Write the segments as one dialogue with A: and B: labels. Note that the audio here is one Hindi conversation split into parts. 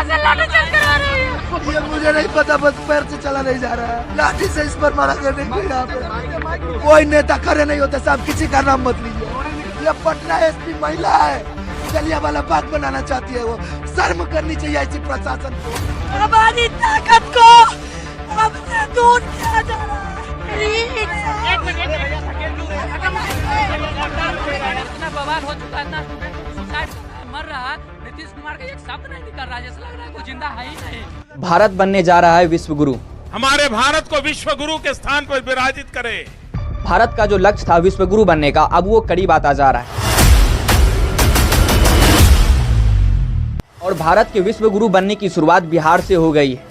A: से लाठी चार्ज करवा रही है।
B: ये मुझे नहीं पता, बस पैर से चला नहीं जा रहा है। लाठी से इस पर मारा करने को यहाँ पे कोई नेता खड़े नहीं होते साहब, किसी का नाम मत लीजिए। ये पटना एसपी महिला है, जलियांवाला बाग बनाना चाहती है। वो शर्म करनी चाहिए ऐसी प्रशासन को।
A: हमारी ताकत को हमसे दूर किया जा रहा है।
C: इतना बवाल हो चुका है, इतना स्टूडेंट सुसाइड मर रहा है, नीतीश कुमार का एक शब्द नहीं निकल रहा, जैसे लग रहा है कोई जिंदा है ही नहीं।
D: भारत बनने जा रहा है विश्व गुरु।
E: हमारे भारत को विश्व गुरु के स्थान पर विराजित करे।
D: भारत का जो लक्ष्य था विश्व गुरु बनने का, अब वो करीब आता जा रहा है और भारत के विश्व गुरु बनने की शुरुआत बिहार से हो गई है।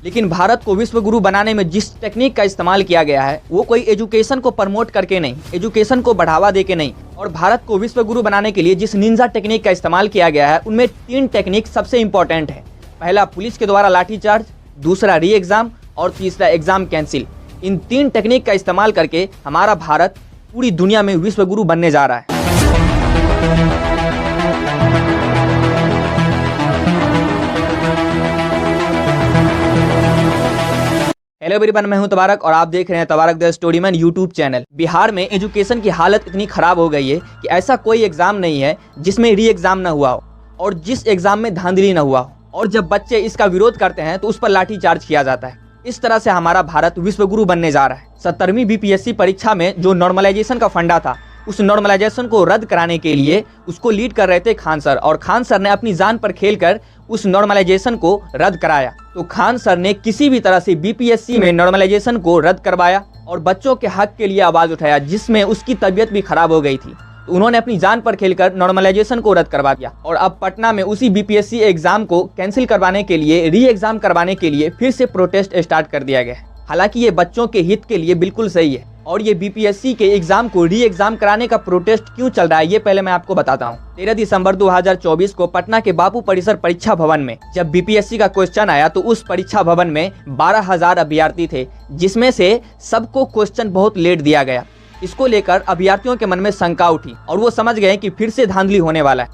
D: लेकिन भारत को विश्व गुरु बनाने में जिस टेक्निक का इस्तेमाल किया गया है वो कोई एजुकेशन को प्रमोट करके नहीं, एजुकेशन को बढ़ावा देके नहीं, और भारत को विश्व गुरु बनाने के लिए जिस निंजा टेक्निक का इस्तेमाल किया गया है उनमें 3 टेक्निक सबसे इंपॉर्टेंट है। पहला पुलिस के द्वारा लाठीचार्ज, दूसरा री एग्जाम और तीसरा एग्जाम कैंसिल। इन 3 टेक्निक का इस्तेमाल करके हमारा भारत पूरी दुनिया में विश्व गुरु बनने जा रहा है। हेलो एवरीवन, मैं हूं तबारक और आप देख रहे हैं तबारक द स्टोरीमैन यूट्यूब चैनल। बिहार में एजुकेशन की हालत इतनी खराब हो गई है कि ऐसा कोई एग्जाम नहीं है जिसमें री एग्जाम न हुआ हो और जिस एग्जाम में धांधली न हुआ हो, और जब बच्चे इसका विरोध करते हैं तो उस पर लाठीचार्ज किया जाता है। इस तरह से हमारा भारत विश्व गुरु बनने जा रहा है। 17वीं बीपीएससी परीक्षा में जो नॉर्मलाइजेशन का फंडा था, उस नॉर्मलाइजेशन को रद्द कराने के लिए उसको लीड कर रहे थे खान सर, और खान सर ने अपनी जान पर खेलकर उस नॉर्मलाइजेशन को रद्द कराया। तो खान सर ने किसी भी तरह से बीपीएससी में नॉर्मलाइजेशन को रद्द करवाया और बच्चों के हक के लिए आवाज उठाया, जिसमें उसकी तबीयत भी खराब हो गई थी। तो उन्होंने अपनी जान पर खेलकर नॉर्मलाइजेशन को रद्द करवा दिया और अब पटना में उसी बीपीएससी एग्जाम को कैंसिल करवाने के लिए, री एग्जाम करवाने के लिए फिर से प्रोटेस्ट स्टार्ट कर दिया गया है। हालांकि ये बच्चों के हित के लिए बिल्कुल सही है, और ये बीपीएससी के एग्जाम को री एग्जाम कराने का प्रोटेस्ट क्यों चल रहा है ये पहले मैं आपको बताता हूँ। 13 दिसंबर 2024 को पटना के बापू परिसर परीक्षा भवन में जब बीपीएससी का क्वेश्चन आया तो उस परीक्षा भवन में 12,000 अभ्यर्थी थे, जिसमें से सबको क्वेश्चन बहुत लेट दिया गया। इसको लेकर अभ्यर्थियों के मन में शंका उठी और वो समझ गए कि फिर से धांधली होने वाला है।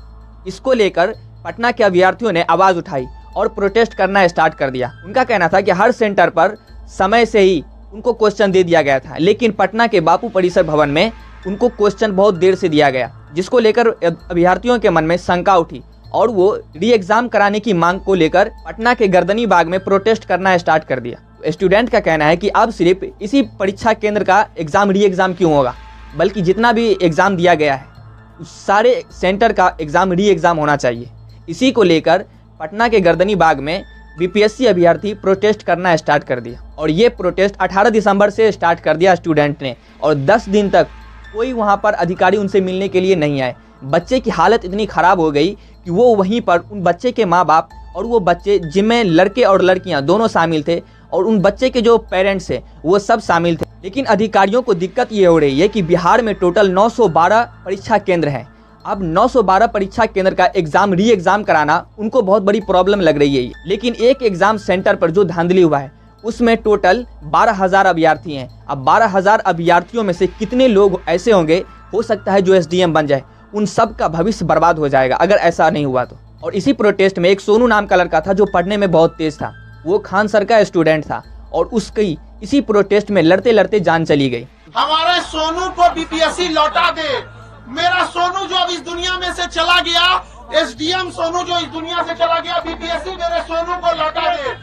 D: इसको लेकर पटना के अभ्यर्थियों ने आवाज उठाई और प्रोटेस्ट करना स्टार्ट कर दिया। उनका कहना था कि हर सेंटर पर समय से ही उनको क्वेश्चन दे दिया गया था, लेकिन पटना के बापू परिसर भवन में उनको क्वेश्चन बहुत देर से दिया गया, जिसको लेकर अभ्यर्थियों के मन में शंका उठी और वो री एग्जाम कराने की मांग को लेकर पटना के गर्दनी बाग में प्रोटेस्ट करना स्टार्ट कर दिया। स्टूडेंट का कहना है कि अब सिर्फ इसी परीक्षा केंद्र का एग्जाम री एग्जाम क्यों होगा, बल्कि जितना भी एग्जाम दिया गया है उस सारे सेंटर का एग्जाम री एग्जाम होना चाहिए। इसी को लेकर पटना के गर्दनी बाग में बीपीएससी अभ्यर्थी प्रोटेस्ट करना स्टार्ट कर दिया, और ये प्रोटेस्ट 18 दिसंबर से स्टार्ट कर दिया स्टूडेंट ने, और 10 दिन तक कोई वहाँ पर अधिकारी उनसे मिलने के लिए नहीं आए। बच्चे की हालत इतनी खराब हो गई कि वो वहीं पर उन बच्चे के माँ बाप और वो बच्चे जिनमें लड़के और लड़कियाँ दोनों शामिल थे, और उन बच्चे के जो पेरेंट्स हैं वो सब शामिल थे। लेकिन अधिकारियों को दिक्कत ये हो रही है कि बिहार में टोटल 912 परीक्षा केंद्र हैं। अब 912 परीक्षा केंद्र का एग्जाम री एग्जाम कराना उनको बहुत बड़ी प्रॉब्लम लग रही है। लेकिन एक एग्जाम सेंटर पर जो धांधली हुआ है उसमें टोटल 12,000 अभ्यर्थी हैं। अब 12,000 अभ्यर्थियों में से कितने लोग ऐसे होंगे, हो सकता है जो एसडीएम बन जाए, उन सब का भविष्य बर्बाद हो जाएगा अगर ऐसा नहीं हुआ तो। और इसी प्रोटेस्ट में एक सोनू नाम का लड़का था जो पढ़ने में बहुत तेज था, वो खान सर का स्टूडेंट था, और उसकी इसी प्रोटेस्ट में लड़ते लड़ते जान चली गई।
F: हमारे सोनू को बीपीएससी लौटा दे। मेरा सोनू जो अब इस दुनिया में से चला गया, एसडीएम सोनू जो इस दुनिया से चला गया, बीपीएससी मेरे सोनू को लौटा दे।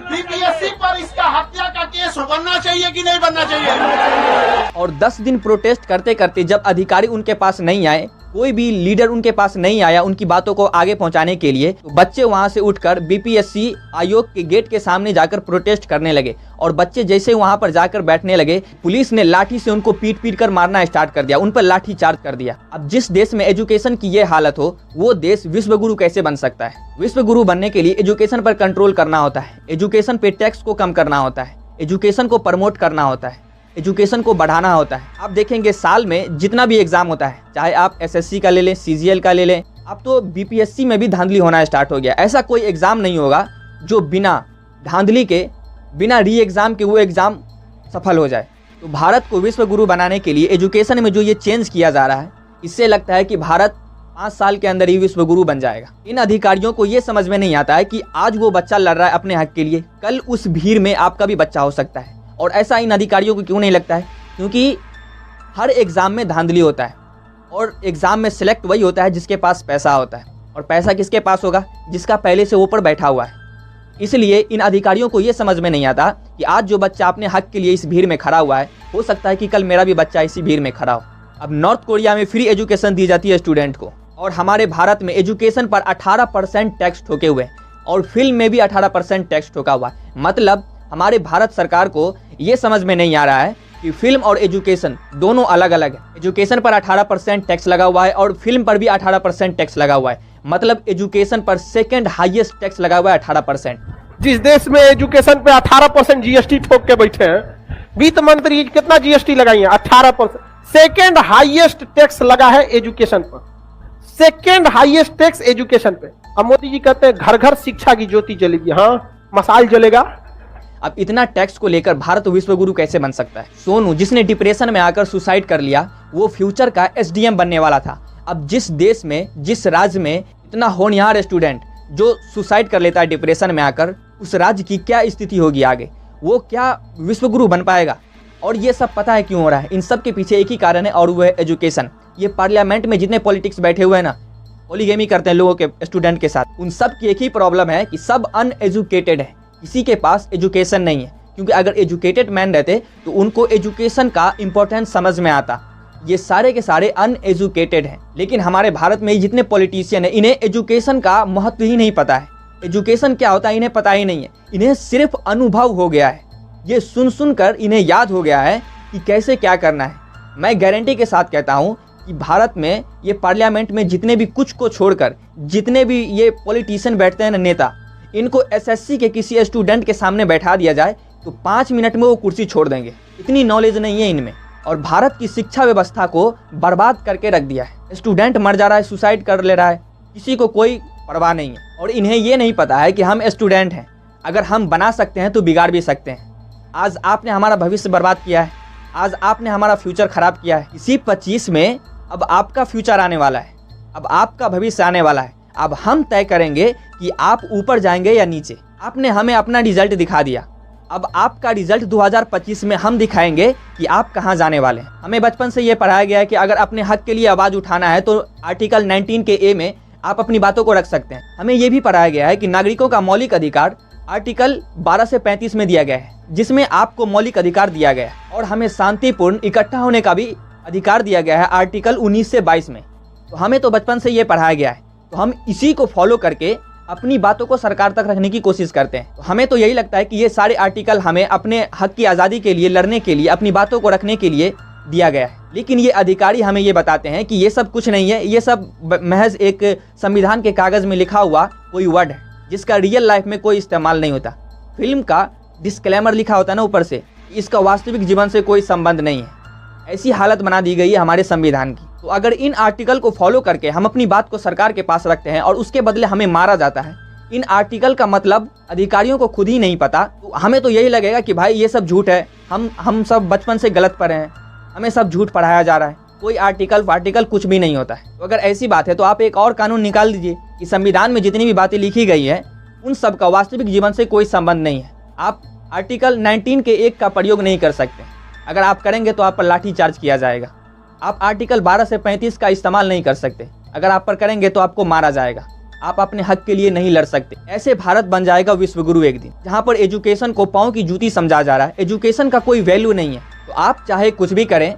F: बीपीएससी पर इसका हत्या का केस बनना चाहिए कि नहीं बनना चाहिए।
D: और 10 दिन प्रोटेस्ट करते करते जब अधिकारी उनके पास नहीं आए, कोई भी लीडर उनके पास नहीं आया उनकी बातों को आगे पहुंचाने के लिए, तो बच्चे वहां से उठकर बीपीएससी आयोग के गेट के सामने जाकर प्रोटेस्ट करने लगे। और बच्चे जैसे वहां पर जाकर बैठने लगे, पुलिस ने लाठी से उनको पीट पीट कर मारना स्टार्ट कर दिया, उन पर लाठी चार्ज कर दिया। अब जिस देश में एजुकेशन की ये हालत हो, वो देश विश्व गुरु कैसे बन सकता है? विश्व गुरु बनने के लिए एजुकेशन पर कंट्रोल करना होता है, एजुकेशन पे टैक्स को कम करना होता है, एजुकेशन को प्रमोट करना होता है, एजुकेशन को बढ़ाना होता है। आप देखेंगे साल में जितना भी एग्जाम होता है, चाहे आप एसएससी का ले लें, सीजीएल का ले लें, अब तो बीपीएससी में भी धांधली होना स्टार्ट हो गया। ऐसा कोई एग्जाम नहीं होगा जो बिना धांधली के, बिना री एग्जाम के वो एग्जाम सफल हो जाए। तो भारत को विश्व गुरु बनाने के लिए एजुकेशन में जो ये चेंज किया जा रहा है, इससे लगता है कि भारत 5 साल के अंदर ही विश्व गुरु बन जाएगा। इन अधिकारियों को ये समझ में नहीं आता है कि आज वो बच्चा लड़ रहा है अपने हक के लिए, कल उस भीड़ में आपका भी बच्चा हो सकता है। और ऐसा इन अधिकारियों को क्यों नहीं लगता है? क्योंकि हर एग्जाम में धांधली होता है और एग्जाम में सिलेक्ट वही होता है जिसके पास पैसा होता है। और पैसा किसके पास होगा? जिसका पहले से ऊपर बैठा हुआ है। इसलिए इन अधिकारियों को ये समझ में नहीं आता कि आज जो बच्चा अपने हक के लिए इस भीड़ में खड़ा हुआ है, हो सकता है कि कल मेरा भी बच्चा इसी भीड़ में खड़ा हो। अब नॉर्थ कोरिया में फ्री एजुकेशन दी जाती है स्टूडेंट को, और हमारे भारत में एजुकेशन पर 18% टैक्स ठोके हुए हैं, और फिल्म में भी 18% टैक्स ठोका हुआ है। मतलब हमारे भारत सरकार को ये समझ में नहीं आ रहा है कि फिल्म और एजुकेशन दोनों अलग अलग है। एजुकेशन पर 18% टैक्स लगा हुआ है और फिल्म पर भी 18% टैक्स लगा हुआ है। मतलब एजुकेशन पर सेकंड हाईएस्ट टैक्स लगा हुआ है 18%।
G: जिस देश में एजुकेशन पे 18% जीएसटी ठोक के बैठे हैं, वित्त मंत्री कितना जीएसटी लगाई है? 18%। सेकेंड हाईएस्ट टैक्स लगा है एजुकेशन पर, सेकेंड हाईएस्ट टैक्स एजुकेशन पे। अब मोदी जी कहते हैं घर घर शिक्षा की ज्योति जलेगी। हाँ, मसाल जलेगा।
D: अब इतना टैक्स को लेकर भारत विश्व गुरु कैसे बन सकता है? सोनू जिसने डिप्रेशन में आकर सुसाइड कर लिया, वो फ्यूचर का एसडीएम बनने वाला था। अब जिस देश में, जिस राज्य में इतना होनहार स्टूडेंट जो सुसाइड कर लेता है डिप्रेशन में आकर, उस राज्य की क्या स्थिति होगी आगे? वो क्या विश्व गुरु बन पाएगा? और ये सब पता है क्यों हो रहा है? इन सब के पीछे एक ही कारण है, और वो है एजुकेशन। ये पार्लियामेंट में जितने पॉलिटिक्स बैठे हुए हैं ना, पॉलीगेमी करते हैं लोगों के, स्टूडेंट के साथ, उन सब की एक ही प्रॉब्लम है कि सब अनएजुकेटेड है। किसी के पास एजुकेशन नहीं है। क्योंकि अगर एजुकेटेड मैन रहते तो उनको एजुकेशन का इंपॉर्टेंस समझ में आता। ये सारे के सारे अनएजुकेटेड हैं। लेकिन हमारे भारत में जितने पॉलिटिशियन हैं, इन्हें एजुकेशन का महत्व ही नहीं पता है। एजुकेशन क्या होता है इन्हें पता ही नहीं है। इन्हें सिर्फ अनुभव हो गया है। ये सुन सुन कर इन्हें याद हो गया है कि कैसे क्या करना है। मैं गारंटी के साथ कहता हूँ कि भारत में ये पार्लियामेंट में जितने भी कुछ को छोड़कर जितने भी ये पॉलिटिशियन बैठते हैं ना, नेता, इनको एसएससी के किसी स्टूडेंट के सामने बैठा दिया जाए तो 5 मिनट में वो कुर्सी छोड़ देंगे। इतनी नॉलेज नहीं है इनमें। और भारत की शिक्षा व्यवस्था को बर्बाद करके रख दिया है। स्टूडेंट मर जा रहा है, सुसाइड कर ले रहा है, किसी को कोई परवाह नहीं है। और इन्हें ये नहीं पता है कि हम स्टूडेंट हैं, अगर हम बना सकते हैं तो बिगाड़ भी सकते हैं। आज आपने हमारा भविष्य बर्बाद किया है, आज आपने हमारा फ्यूचर खराब किया है। इसी 25 में अब आपका फ्यूचर आने वाला है, अब आपका भविष्य आने वाला है। अब हम तय करेंगे कि आप ऊपर जाएंगे या नीचे। आपने हमें अपना रिजल्ट दिखा दिया, अब आपका रिजल्ट 2025 में हम दिखाएंगे कि आप कहां जाने वाले हैं। हमें बचपन से ये पढ़ाया गया है कि अगर अपने हक के लिए आवाज उठाना है तो आर्टिकल 19 के ए में आप अपनी बातों को रख सकते हैं। हमें ये भी पढ़ाया गया है कि नागरिकों का मौलिक अधिकार आर्टिकल 12 से 35 में दिया गया है, जिसमें आपको मौलिक अधिकार दिया गया है। और हमें शांतिपूर्ण इकट्ठा होने का भी अधिकार दिया गया है आर्टिकल 19 से 22 में। तो हमें तो बचपन से ये पढ़ाया गया है, तो हम इसी को फॉलो करके अपनी बातों को सरकार तक रखने की कोशिश करते हैं। तो हमें तो यही लगता है कि ये सारे आर्टिकल हमें अपने हक की आज़ादी के लिए लड़ने के लिए, अपनी बातों को रखने के लिए दिया गया है। लेकिन ये अधिकारी हमें ये बताते हैं कि ये सब कुछ नहीं है, ये सब महज एक संविधान के कागज़ में लिखा हुआ कोई वर्ड है जिसका रियल लाइफ में कोई इस्तेमाल नहीं होता। फिल्म का डिस्क्लेमर लिखा होता है ना ऊपर से, इसका वास्तविक जीवन से कोई संबंध नहीं है। ऐसी हालत बना दी गई है हमारे संविधान की। तो अगर इन आर्टिकल को फॉलो करके हम अपनी बात को सरकार के पास रखते हैं और उसके बदले हमें मारा जाता है, इन आर्टिकल का मतलब अधिकारियों को खुद ही नहीं पता, तो हमें तो यही लगेगा कि भाई ये सब झूठ है, हम सब बचपन से गलत पढ़े हैं, हमें सब झूठ पढ़ाया जा रहा है, कोई आर्टिकल कुछ भी नहीं होता है। तो अगर ऐसी बात है तो आप एक और कानून निकाल दीजिए कि संविधान में जितनी भी बातें लिखी गई है उन सब का वास्तविक जीवन से कोई संबंध नहीं है। आप आर्टिकल 19 के 1 का प्रयोग नहीं कर सकते। अगर आप करेंगे तो आप पर लाठी चार्ज किया जाएगा। आप आर्टिकल 12 से 35 का इस्तेमाल नहीं कर सकते। अगर आप पर करेंगे तो आपको मारा जाएगा। आप अपने हक के लिए नहीं लड़ सकते। ऐसे भारत बन जाएगा विश्वगुरु एक दिन, जहाँ पर एजुकेशन को पाँव की जूती समझा जा रहा है। एजुकेशन का कोई वैल्यू नहीं है। तो आप चाहे कुछ भी करें,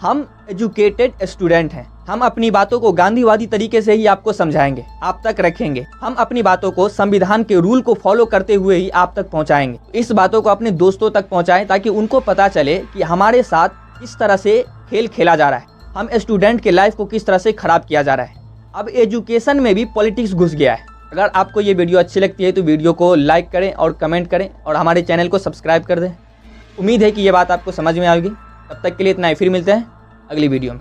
D: हम एजुकेटेड स्टूडेंट हैं। हम अपनी बातों को गांधीवादी तरीके से ही आपको समझाएंगे, आप तक रखेंगे। हम अपनी बातों को संविधान के रूल को फॉलो करते हुए ही आप तक पहुंचाएंगे। इस बातों को अपने दोस्तों तक पहुंचाएं ताकि उनको पता चले कि हमारे साथ किस तरह से खेल खेला जा रहा है, हम स्टूडेंट के लाइफ को किस तरह से खराब किया जा रहा है। अब एजुकेशन में भी पॉलिटिक्स घुस गया है। अगर आपको ये वीडियो अच्छी लगती है तो वीडियो को लाइक करें और कमेंट करें और हमारे चैनल को सब्सक्राइब कर दें। उम्मीद है कि ये बात आपको समझ में आएगी। तब तक के लिए इतना ही, फिर मिलते हैं अगली वीडियो में।